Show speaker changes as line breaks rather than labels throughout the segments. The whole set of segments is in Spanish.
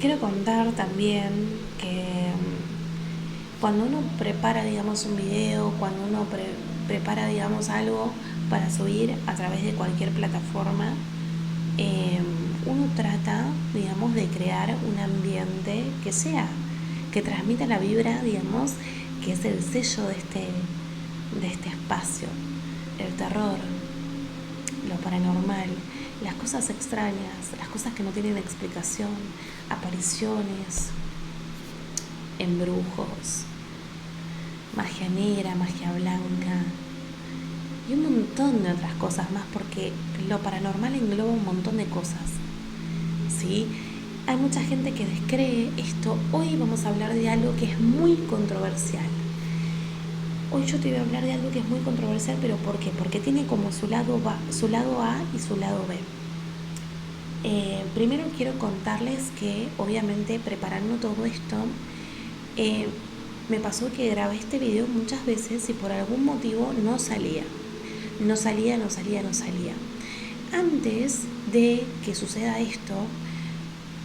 quiero contar también que cuando uno prepara, digamos, un video, cuando uno prepara, digamos, algo para subir a través de cualquier plataforma, eh, uno trata, digamos, de crear un ambiente que transmita la vibra, digamos, que es el sello de este espacio, el terror, lo paranormal, las cosas extrañas, las cosas que no tienen explicación, apariciones, embrujos, magia negra, magia blanca y un montón de otras cosas más, porque lo paranormal engloba un montón de cosas, ¿sí? Hay mucha gente que descree esto. Hoy vamos a hablar de algo que es muy controversial. Hoy yo te voy a hablar de algo que es muy controversial, pero ¿por qué? Porque tiene como su lado A y su lado B. Primero quiero contarles que obviamente preparando todo esto, me pasó que grabé este video muchas veces y por algún motivo no salía. Antes de que suceda esto,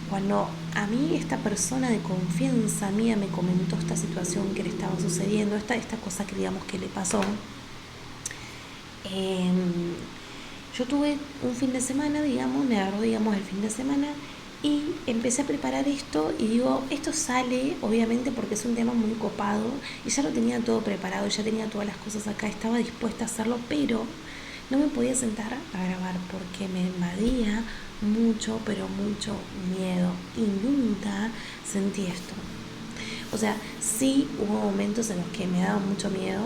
cuando a mí esta persona de confianza mía me comentó esta situación que le estaba sucediendo, esta cosa que digamos que le pasó, yo tuve un fin de semana, digamos, me agarró, digamos, el fin de semana y empecé a preparar esto y digo, esto sale obviamente porque es un tema muy copado y ya lo tenía todo preparado, ya tenía todas las cosas acá, estaba dispuesta a hacerlo, pero no me podía sentar a grabar porque me invadía mucho, pero mucho miedo y nunca sentí esto. O sea, sí hubo momentos en los que me daba mucho miedo,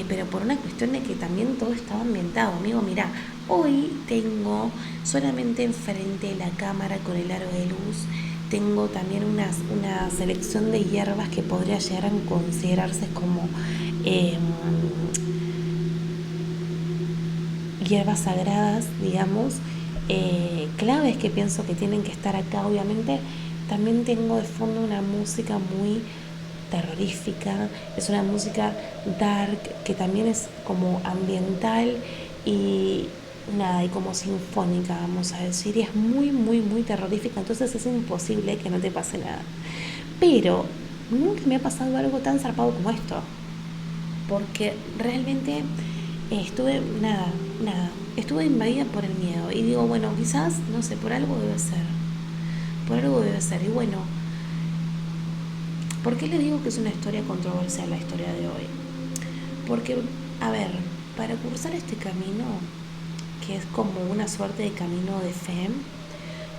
pero por una cuestión de que también todo estaba ambientado. Amigo, mira, hoy tengo solamente enfrente de la cámara con el aro de luz, tengo también una selección de hierbas que podría llegar a considerarse como hierbas sagradas, digamos, claves que pienso que tienen que estar acá. Obviamente también tengo de fondo una música muy terrorífica, es una música dark que también es como ambiental y nada, y como sinfónica, vamos a decir, y es muy, muy, muy terrorífica, entonces es imposible que no te pase nada. Pero nunca me ha pasado algo tan zarpado como esto, porque realmente estuve invadida por el miedo y digo, bueno, quizás, no sé, por algo debe ser. Y bueno, ¿por qué le digo que es una historia controversial la historia de hoy? Porque, a ver, para cursar este camino, que es como una suerte de camino de fe,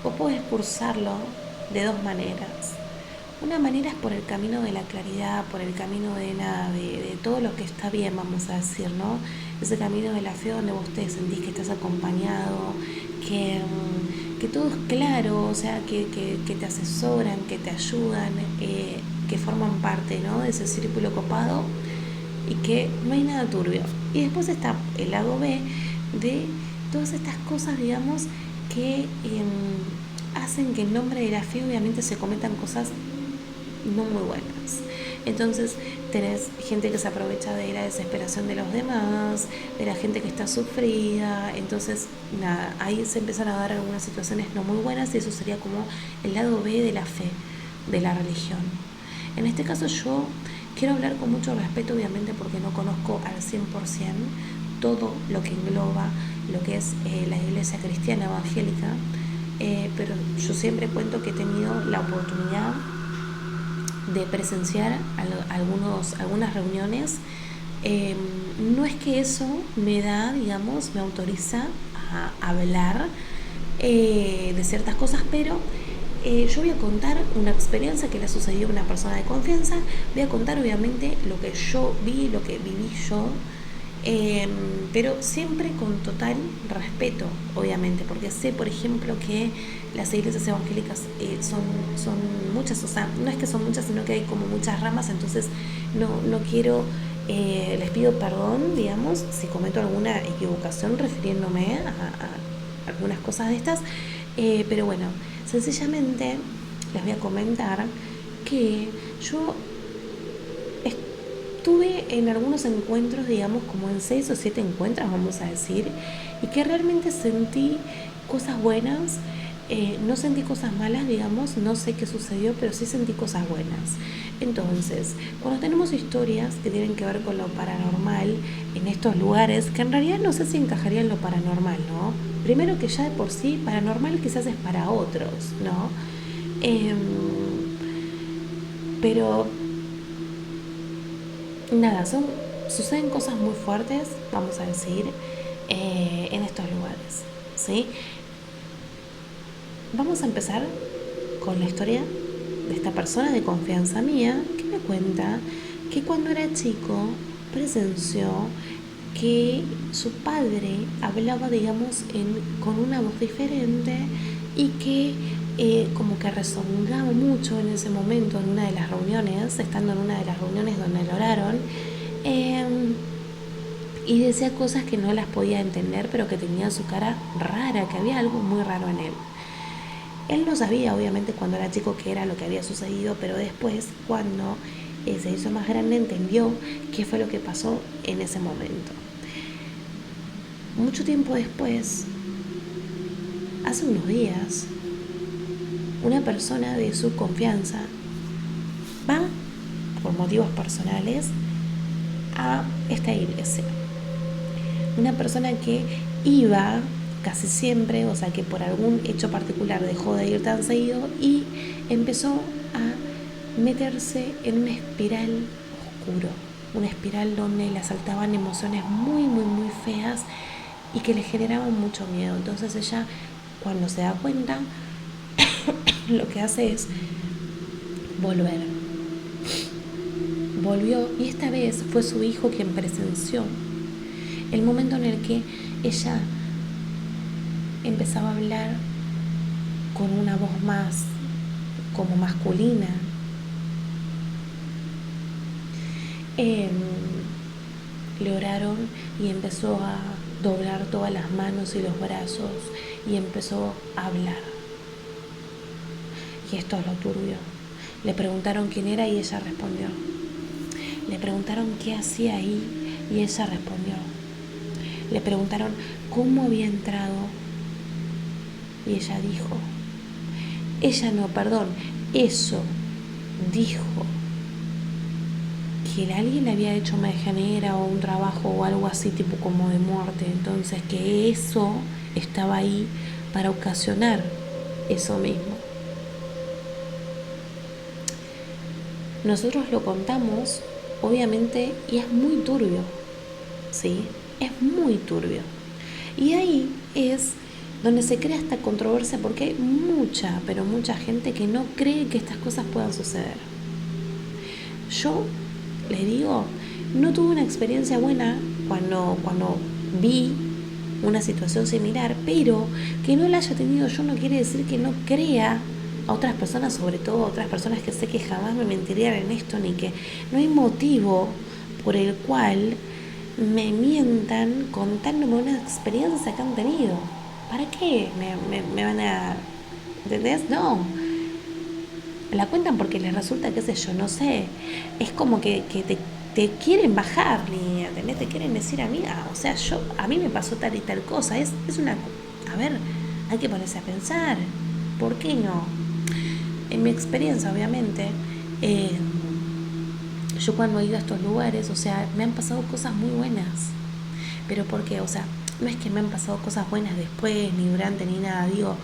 vos podés cursarlo de dos maneras. Una manera es por el camino de la claridad, por el camino de todo lo que está bien, vamos a decir, ¿no? Ese camino de la fe donde vos te sentís que estás acompañado, que todo es claro, o sea, que te asesoran, que te ayudan, que forman parte, ¿no?, de ese círculo copado y que no hay nada turbio. Y después está el lado B de todas estas cosas, digamos, que hacen que en nombre de la fe obviamente se cometan cosas no muy buenas. Entonces tenés gente que se aprovecha de la desesperación de los demás, de la gente que está sufrida, entonces nada, ahí se empiezan a dar algunas situaciones no muy buenas y eso sería como el lado B de la fe, de la religión. En este caso yo quiero hablar con mucho respeto, obviamente, porque no conozco al 100% todo lo que engloba lo que es la iglesia cristiana evangélica, pero yo siempre cuento que he tenido la oportunidad de presenciar algunas reuniones. No es que eso me da, digamos, me autoriza a hablar de ciertas cosas, pero yo voy a contar una experiencia que le sucedió a una persona de confianza, voy a contar obviamente lo que yo vi, lo que viví yo, pero siempre con total respeto, obviamente, porque sé, por ejemplo, que las iglesias evangélicas son muchas, o sea, no es que son muchas, sino que hay como muchas ramas, entonces no quiero, les pido perdón, digamos, si cometo alguna equivocación refiriéndome a algunas cosas de estas, pero bueno, sencillamente les voy a comentar que yo estuve en algunos encuentros, digamos, como en 6 o 7 encuentros, vamos a decir, y que realmente sentí cosas buenas, No sentí cosas malas, digamos, no sé qué sucedió, pero sí sentí cosas buenas. Entonces, cuando tenemos historias que tienen que ver con lo paranormal en estos lugares, que en realidad no sé si encajaría en lo paranormal, ¿no? Primero que ya de por sí, paranormal quizás es para otros, ¿no? Pero nada, suceden cosas muy fuertes, vamos a decir, en estos lugares, ¿sí? Vamos a empezar con la historia de esta persona de confianza mía que me cuenta que cuando era chico presenció que su padre hablaba, digamos, con una voz diferente y que como que rezongaba mucho en ese momento en una de las reuniones, estando en una de las reuniones donde lo oraron, y decía cosas que no las podía entender, pero que tenía su cara rara, que había algo muy raro en él. Él no sabía, obviamente, cuando era chico qué era lo que había sucedido, pero después, cuando se hizo más grande, entendió qué fue lo que pasó en ese momento. Mucho tiempo después, hace unos días, una persona de su confianza va, por motivos personales, a esta iglesia. Una persona que iba casi siempre, o sea que por algún hecho particular dejó de ir tan seguido y empezó a meterse en una espiral oscuro, una espiral donde le asaltaban emociones muy, muy, muy feas y que le generaban mucho miedo. Entonces ella, cuando se da cuenta, lo que hace es volver. Volvió y esta vez fue su hijo quien presenció el momento en el que ella empezaba a hablar con una voz más como masculina. Le oraron y empezó a doblar todas las manos y los brazos y empezó a hablar. Y esto es lo turbio. Le preguntaron quién era y ella respondió. Le preguntaron qué hacía ahí y ella respondió. Le preguntaron cómo había entrado y ella dijo. Eso dijo que alguien le había hecho magia negra o un trabajo o algo así tipo como de muerte, entonces que eso estaba ahí para ocasionar eso mismo. Nosotros lo contamos, obviamente, y es muy turbio, ¿sí? Es muy turbio. Y ahí es donde se crea esta controversia porque hay mucha, pero mucha gente que no cree que estas cosas puedan suceder. Yo le digo, no tuve una experiencia buena cuando vi una situación similar, pero que no la haya tenido yo no quiere decir que no crea a otras personas, sobre todo a otras personas que sé que jamás me mentirían en esto, ni que no hay motivo por el cual me mientan contándome una experiencia que han tenido. ¿Para qué me van a... ¿Entendés? No. La cuentan porque les resulta, qué sé yo, no sé. Es como que te quieren bajar línea, ¿entendés? Te quieren decir, amiga, o sea, a mí me pasó tal y tal cosa. Es una... A ver, hay que ponerse a pensar. ¿Por qué no? En mi experiencia, obviamente, yo cuando he ido a estos lugares, o sea, me han pasado cosas muy buenas. Pero ¿por qué? O sea, no es que me han pasado cosas buenas después, ni durante, ni nada. Digo,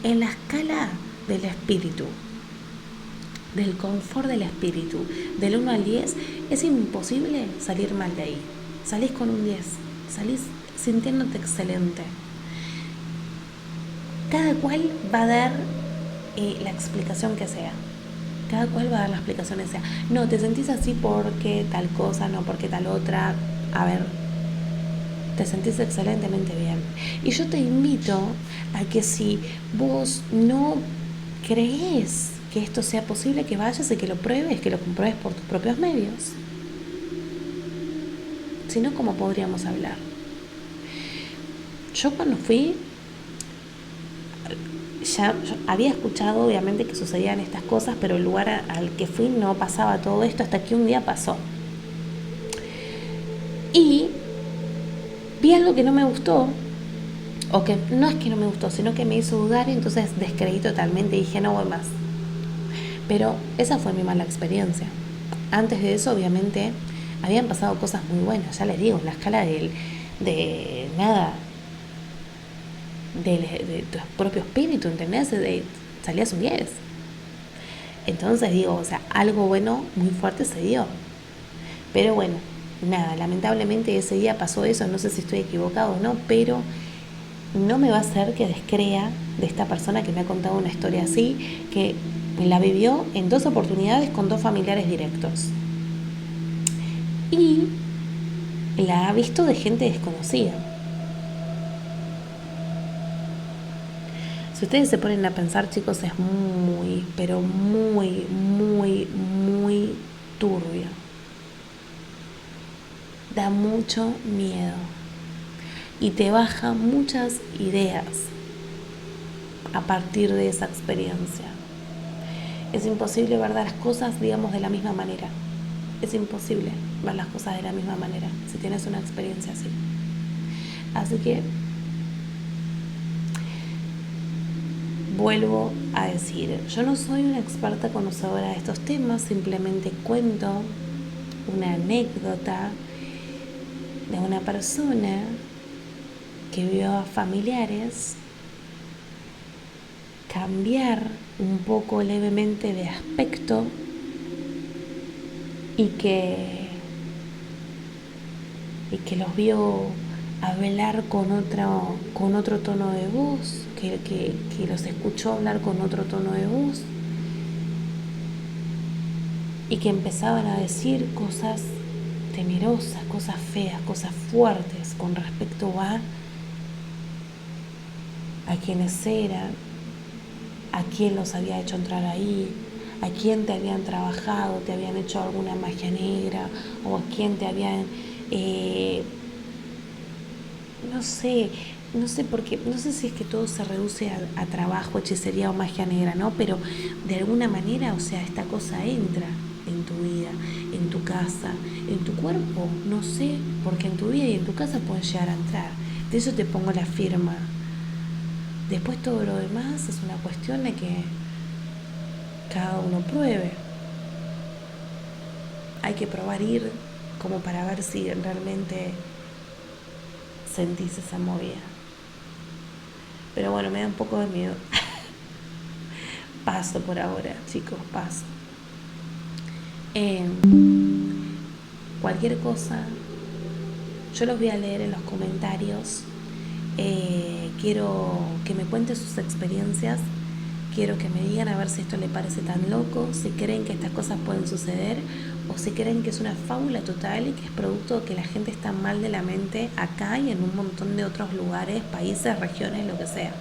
en la escala del espíritu, del confort del espíritu, del 1 al 10, es imposible salir mal de ahí. Salís con un 10, salís sintiéndote excelente. Cada cual va a dar la explicación que sea. Cada cual va a dar la explicación que sea. No, te sentís así porque tal cosa, no porque tal otra. A ver, te sentís excelentemente bien. Y yo te invito a que si vos no crees que esto sea posible, que vayas y que lo pruebes, que lo compruebes por tus propios medios. Si no, ¿cómo podríamos hablar? Yo cuando fui, yo había escuchado obviamente que sucedían estas cosas, pero el lugar al que fui no pasaba todo esto hasta que un día pasó. Y vi algo que no me gustó O que no es que no me gustó, sino que me hizo dudar y entonces descreí totalmente y dije no voy más. Pero esa fue mi mala experiencia. Antes de eso, obviamente, habían pasado cosas muy buenas. Ya les digo, la escala de nada, de tu propio espíritu, ¿entendés? Salías un 10. Entonces digo, o sea, algo bueno muy fuerte se dio. Pero bueno, nada, lamentablemente ese día pasó eso, no sé si estoy equivocado o no, pero no me va a hacer que descrea de esta persona que me ha contado una historia así, que la vivió en 2 oportunidades con 2 familiares directos. Y la ha visto de gente desconocida. Si ustedes se ponen a pensar, chicos, es muy, pero muy, muy, muy turbio. Da mucho miedo y te baja muchas ideas a partir de esa experiencia. Es imposible ver las cosas, digamos, de la misma manera. Es imposible ver las cosas de la misma manera si tienes una experiencia así. Así que vuelvo a decir, yo no soy una experta conocedora de estos temas, simplemente cuento una anécdota de una persona que vio a familiares cambiar un poco levemente de aspecto y que los vio hablar con otro tono de voz, que los escuchó hablar con otro tono de voz y que empezaban a decir cosas temerosas, cosas feas, cosas fuertes con respecto a quiénes eran, a quién los había hecho entrar ahí, a quién te habían trabajado, te habían hecho alguna magia negra o a quién te habían no sé, no sé por qué, no sé si es que todo se reduce a trabajo, hechicería o magia negra, ¿no? Pero de alguna manera, o sea, esta cosa entra en tu vida, en tu casa, en tu cuerpo, no sé, porque en tu vida y en tu casa pueden llegar a entrar. De eso te pongo la firma. Después todo lo demás es una cuestión de que cada uno pruebe. Hay que probar ir como para ver si realmente sentís esa movida. Pero bueno, me da un poco de miedo. Paso por ahora, chicos, paso. Cualquier cosa, yo los voy a leer en los comentarios. Quiero que me cuenten sus experiencias. Quiero que me digan a ver si esto les parece tan loco, si creen que estas cosas pueden suceder o si creen que es una fábula total y que es producto de que la gente está mal de la mente acá y en un montón de otros lugares, países, regiones, lo que sea.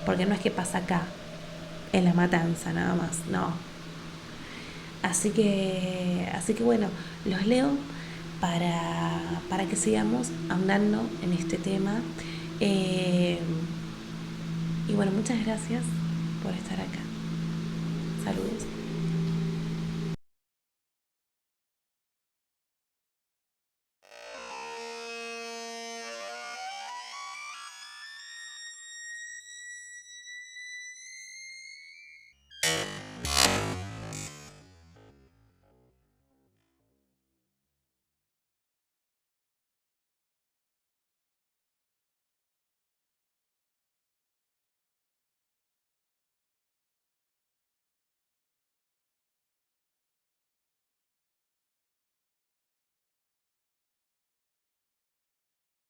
Porque no es que pasa acá, en La Matanza nada más, no. Así que bueno, los leo para que sigamos andando en este tema. Y bueno, muchas gracias por estar acá. Saludos.